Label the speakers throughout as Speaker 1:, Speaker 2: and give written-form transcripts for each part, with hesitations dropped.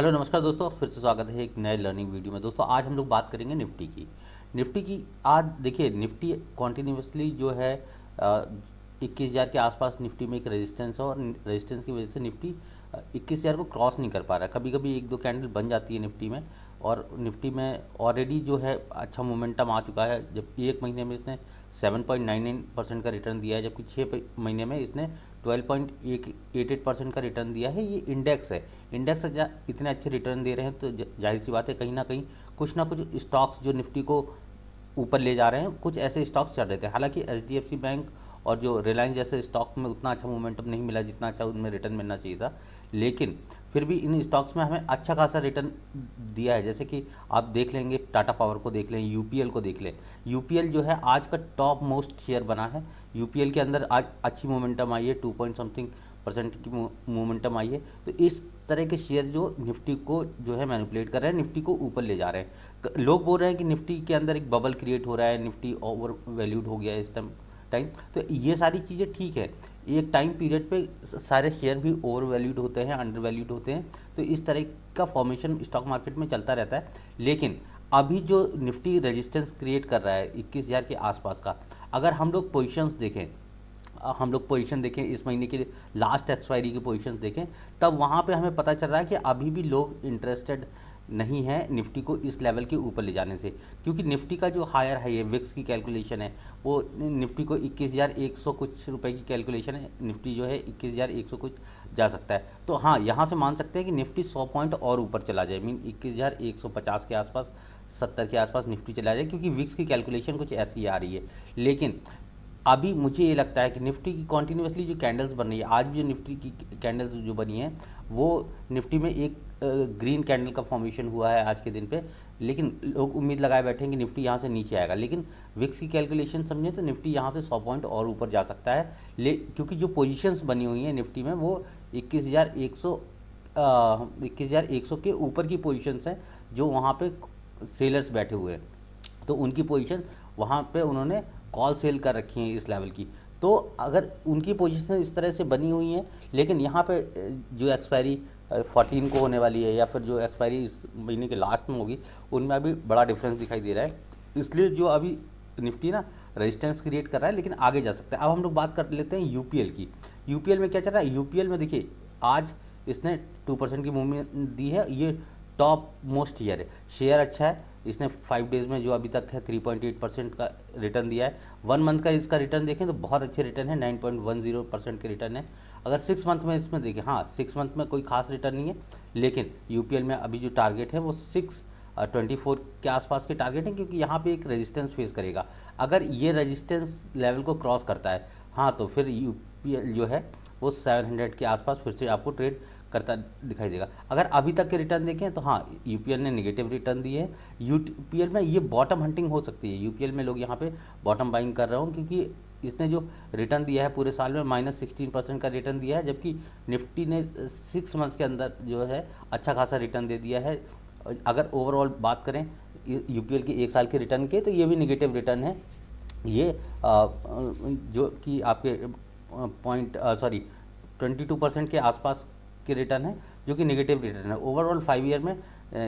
Speaker 1: Hello नमस्कार दोस्तों, फिर से स्वागत है एक नए लर्निंग वीडियो में। दोस्तों आज हम लोग बात करेंगे निफ्टी की। आज देखिए निफ्टी कॉन्टिन्यूसली जो है 21,000 के आसपास निफ्टी में एक रेजिस्टेंस है और रेजिस्टेंस की वजह से निफ्टी 21,000 को क्रॉस नहीं कर पा रहा है। कभी कभी एक दो कैंडल बन जाती है निफ्टी में, और निफ्टी में ऑलरेडी जो है अच्छा मोमेंटम आ चुका है। जब एक महीने में इसने 7.99% का रिटर्न दिया है, जबकि 6 महीने में इसने 12.88% का रिटर्न दिया है। ये इंडेक्स है, इंडेक्स इतने अच्छे रिटर्न दे रहे हैं तो जाहिर सी बात है कहीं ना कुछ स्टॉक्स जो निफ्टी को ऊपर ले जा रहे हैं, कुछ ऐसे स्टॉक्स चल रहे थे। हालांकि एचडीएफसी बैंक और जो रिलायंस जैसे स्टॉक में उतना अच्छा मोमेंटम नहीं मिला जितना अच्छा उनमें रिटर्न मिलना चाहिए था, लेकिन फिर भी इन स्टॉक्स में हमें अच्छा खासा रिटर्न दिया है। जैसे कि आप देख लेंगे, टाटा पावर को देख लें, यूपीएल को देख लें। यूपीएल जो है आज का टॉप मोस्ट शेयर बना है। यूपीएल के अंदर आज अच्छी मोमेंटम आई है, 2 पॉइंट समथिंग परसेंट की मोमेंटम आई है। तो इस तरह के शेयर जो निफ्टी को जो है मैनिपुलेट कर रहे हैं, निफ्टी को ऊपर ले जा रहे हैं। लोग बोल रहे हैं कि निफ्टी के अंदर एक बबल क्रिएट हो रहा है, निफ्टी ओवर वैल्यूड हो गया है इस टाइम। तो ये सारी चीज़ें ठीक है, एक टाइम पीरियड पे सारे शेयर भी ओवर वैल्यूड होते हैं, अंडर वैल्यूड होते हैं। तो इस तरह का फॉर्मेशन स्टॉक मार्केट में चलता रहता है। लेकिन अभी जो निफ्टी रेजिस्टेंस क्रिएट कर रहा है 21,000 के आसपास का, अगर हम लोग पोजिशंस देखें, हम लोग पोजीशन देखें, इस महीने की लास्ट एक्सपायरी की पोजीशंस देखें, तब वहाँ पे हमें पता चल रहा है कि अभी भी लोग इंटरेस्टेड नहीं है निफ्टी को इस लेवल के ऊपर ले जाने से। क्योंकि निफ्टी का जो हायर हाई है, विक्स की कैलकुलेशन है, वो निफ्टी को 21,100 कुछ रुपए की कैलकुलेशन है। निफ्टी जो है 21,100 कुछ जा सकता है। तो हाँ, यहाँ से मान सकते हैं कि निफ्टी 100 पॉइंट और ऊपर चला जाए, मीन 21,150 के आसपास, 70 के आसपास निफ्टी चला जाए, क्योंकि विक्स की कैलकुलेशन कुछ ऐसी आ रही है। लेकिन अभी मुझे ये लगता है कि निफ्टी की कॉन्टीन्यूसली जो कैंडल्स बन रही है, आज भी जो निफ्टी की कैंडल्स जो बनी है, वो निफ्टी में एक ग्रीन कैंडल का फॉर्मेशन हुआ है आज के दिन पे। लेकिन लोग उम्मीद लगाए बैठे हैं कि निफ्टी यहाँ से नीचे आएगा, लेकिन विक्स की कैलकुलेशन समझें तो निफ्टी यहाँ से 100 पॉइंट और ऊपर जा सकता है। क्योंकि जो पोजीशंस बनी हुई हैं निफ्टी में, वो 21,100 के ऊपर की पोजीशंस हैं, जो वहाँ पे सेलर्स बैठे हुए हैं। तो उनकी पोजीशन वहाँ पे उन्होंने कॉल सेल कर रखी हैं इस लेवल की। तो अगर उनकी पोजीशन इस तरह से बनी हुई हैं, लेकिन यहाँ पे जो एक्सपायरी 14 को होने वाली है, या फिर जो एक्सपायरी इस महीने के लास्ट में होगी, उनमें अभी बड़ा डिफरेंस दिखाई दे रहा है। इसलिए जो अभी निफ्टी ना रेजिस्टेंस क्रिएट कर रहा है, लेकिन आगे जा सकता है। अब हम लोग बात कर लेते हैं यूपीएल की। यूपीएल में क्या चल रहा है? यूपीएल में देखिए आज इसने 2% की मूवमेंट दी है। ये टॉप मोस्ट शेयर है, शेयर अच्छा है। इसने 5 डेज़ में जो अभी तक है 3.8% का रिटर्न दिया है। 1 मंथ का इसका रिटर्न देखें तो बहुत अच्छे रिटर्न है, 9.10% के रिटर्न है। अगर 6 मंथ में इसमें देखें, हाँ 6 मंथ में कोई खास रिटर्न नहीं है, लेकिन यूपीएल में अभी जो टारगेट है वो 624 के आसपास के टारगेट है, क्योंकि यहाँ पे एक रेजिस्टेंस फेस करेगा। अगर ये रेजिस्टेंस लेवल को क्रॉस करता है, हाँ, तो फिर यूपीएल जो है वो 700 के आसपास फिर से आपको ट्रेड करता दिखाई देगा। अगर अभी तक के रिटर्न देखें तो हाँ, यूपीएल ने नेगेटिव रिटर्न दिए हैं। यूपीएल में ये बॉटम हंटिंग हो सकती है। यूपीएल में लोग यहाँ पे बॉटम बाइंग कर रहे हो, क्योंकि इसने जो रिटर्न दिया है पूरे साल में -16% का रिटर्न दिया है, जबकि निफ्टी ने 6 मंथ्स के अंदर जो है अच्छा खासा रिटर्न दे दिया है। अगर ओवरऑल बात करें यूपीएल के 1 साल के रिटर्न के, तो ये भी निगेटिव रिटर्न है। ये जो कि आपके 22% के आसपास के रिटर्न है, जो कि नेगेटिव रिटर्न है। ओवरऑल 5 ईयर में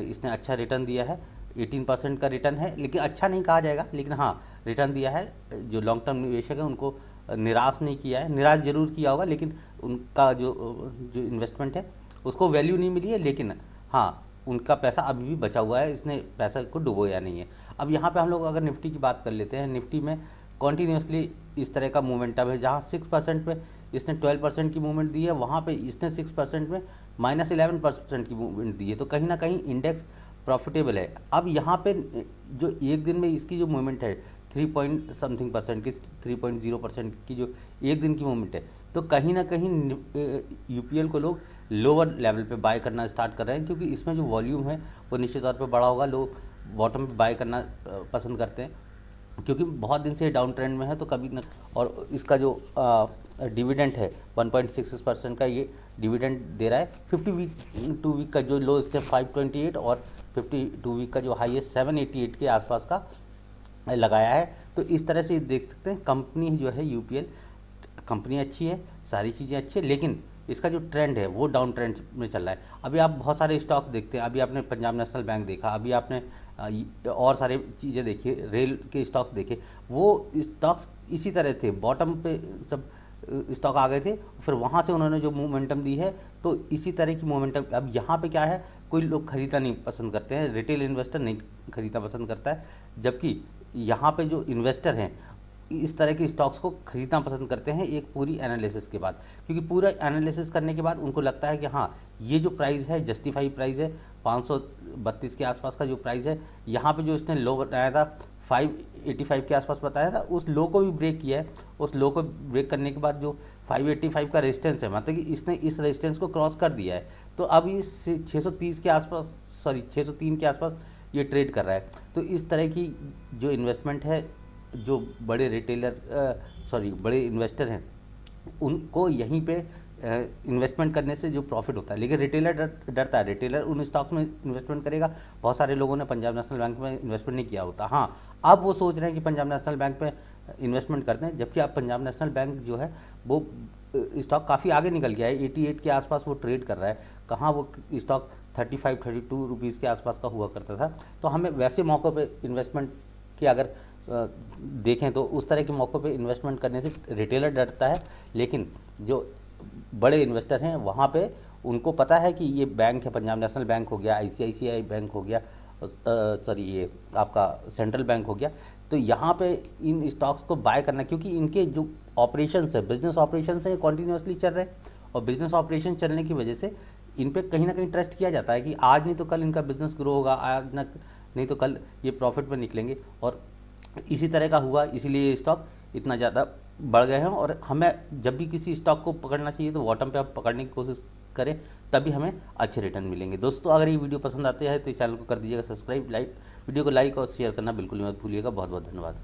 Speaker 1: इसने अच्छा रिटर्न दिया है, 18% का रिटर्न है, लेकिन अच्छा नहीं कहा जाएगा, लेकिन हाँ रिटर्न दिया है। जो लॉन्ग टर्म निवेशक है उनको निराश नहीं किया है, निराश जरूर किया होगा, लेकिन उनका जो इन्वेस्टमेंट है उसको वैल्यू नहीं मिली है, लेकिन हाँ उनका पैसा अभी भी बचा हुआ है, इसने पैसा को डुबोया नहीं है। अब यहाँ पे हम लोग अगर निफ्टी की बात कर लेते हैं, निफ्टी में कॉन्टीन्यूसली इस तरह का मोमेंटम है। जहाँ 6% पे इसने 12% की मूवमेंट दी है, वहाँ पे इसने 6% में -11% की मूवमेंट दी है। तो कहीं ना कहीं इंडेक्स प्रॉफिटेबल है। अब यहाँ पे जो एक दिन में इसकी जो मूवमेंट है 3 समथिंग परसेंट की, 3.0% की जो एक दिन की मूवमेंट है, तो कहीं ना कहीं यूपीएल को लोग लोअर लेवल पे बाय करना स्टार्ट कर रहे हैं, क्योंकि इसमें जो वॉल्यूम है वो निश्चित तौर पे बड़ा होगा। लोग बॉटम पे बाय करना पसंद करते हैं, क्योंकि बहुत दिन से डाउन ट्रेंड में है। तो कभी न, और इसका जो डिविडेंड है 1.66% का ये डिविडेंड दे रहा है। 52 वीक का जो लो इसने 528 और 52 वीक का जो हाई है 788 के आसपास का लगाया है। तो इस तरह से देख सकते हैं कंपनी जो है यूपीएल, कंपनी अच्छी है, सारी चीज़ें अच्छी है, लेकिन इसका जो ट्रेंड है वो डाउन ट्रेंड में चल रहा है। अभी आप बहुत सारे स्टॉक्स देखते हैं, अभी आपने पंजाब नेशनल बैंक देखा, अभी आपने और सारे चीज़ें देखी, रेल के स्टॉक्स देखे, वो स्टॉक्स इसी तरह थे, बॉटम पे सब स्टॉक आ गए थे, फिर वहाँ से उन्होंने जो मोमेंटम दी है, तो इसी तरह की मोमेंटम अब यहाँ पे क्या है, कोई लोग खरीदना नहीं पसंद करते हैं, रिटेल इन्वेस्टर नहीं खरीदना पसंद करता है, जबकि यहाँ पे जो इन्वेस्टर हैं इस तरह के स्टॉक्स को खरीदना पसंद करते हैं एक पूरी एनालिसिस के बाद, क्योंकि पूरा एनालिसिस करने के बाद उनको लगता है कि हाँ ये जो प्राइस है जस्टिफाई प्राइस है, 532 के आसपास का जो प्राइस है, यहाँ पे जो इसने लो बताया था 585 के आसपास बताया था, उस लो को भी ब्रेक किया है। उस लो को ब्रेक करने के बाद जो 585 का रेजिस्टेंस है, मतलब कि इसने इस रेजिस्टेंस को क्रॉस कर दिया है, तो अब इस 630 के आसपास, सॉरी 603 के आसपास ये ट्रेड कर रहा है। तो इस तरह की जो इन्वेस्टमेंट है, जो बड़े रिटेलर बड़े इन्वेस्टर हैं, उनको यहीं पे इन्वेस्टमेंट करने से जो प्रॉफिट होता है, लेकिन रिटेलर डरता है, रिटेलर उन स्टॉक्स में इन्वेस्टमेंट करेगा। बहुत सारे लोगों ने पंजाब नेशनल बैंक में इन्वेस्टमेंट नहीं किया होता, हाँ अब वो सोच रहे हैं कि पंजाब नेशनल बैंक में इन्वेस्टमेंट करते हैं, जबकि अब पंजाब नेशनल बैंक जो है वो स्टॉक काफ़ी आगे निकल गया है, 88 के आसपास वो ट्रेड कर रहा है। कहाँ वो स्टॉक 35-32 रुपीज़ के आसपास का हुआ करता था। तो हमें वैसे मौक़ों पे इन्वेस्टमेंट की अगर देखें तो उस तरह के मौक़ों पे इन्वेस्टमेंट करने से रिटेलर डरता है, लेकिन जो बड़े इन्वेस्टर हैं वहाँ पे उनको पता है कि ये बैंक है, पंजाब नेशनल बैंक हो गया, ICICI बैंक हो गया, ये आपका सेंट्रल बैंक हो गया, तो यहाँ पे इन स्टॉक्स को बाय करना, क्योंकि इनके जो ऑपरेशंस है, बिजनेस ऑपरेशंस हैं, कॉन्टीन्यूसली चल रहे हैं, और बिजनेस ऑपरेशन चलने की वजह से इन पे कहीं ना कहीं ट्रस्ट किया जाता है कि आज नहीं तो कल इनका बिजनेस ग्रो होगा, आज ना नहीं तो कल ये प्रॉफिट में निकलेंगे, और इसी तरह का हुआ, इसीलिए ये स्टॉक इतना ज़्यादा बढ़ गए हैं। और हमें जब भी किसी स्टॉक को पकड़ना चाहिए तो बॉटम पे हम पकड़ने की कोशिश करें, तभी हमें अच्छे रिटर्न मिलेंगे। दोस्तों अगर ये वीडियो पसंद आते हैं तो इस चैनल को कर दीजिएगा सब्सक्राइब, वीडियो को लाइक और शेयर करना बिल्कुल मत भूलिएगा। बहुत बहुत धन्यवाद।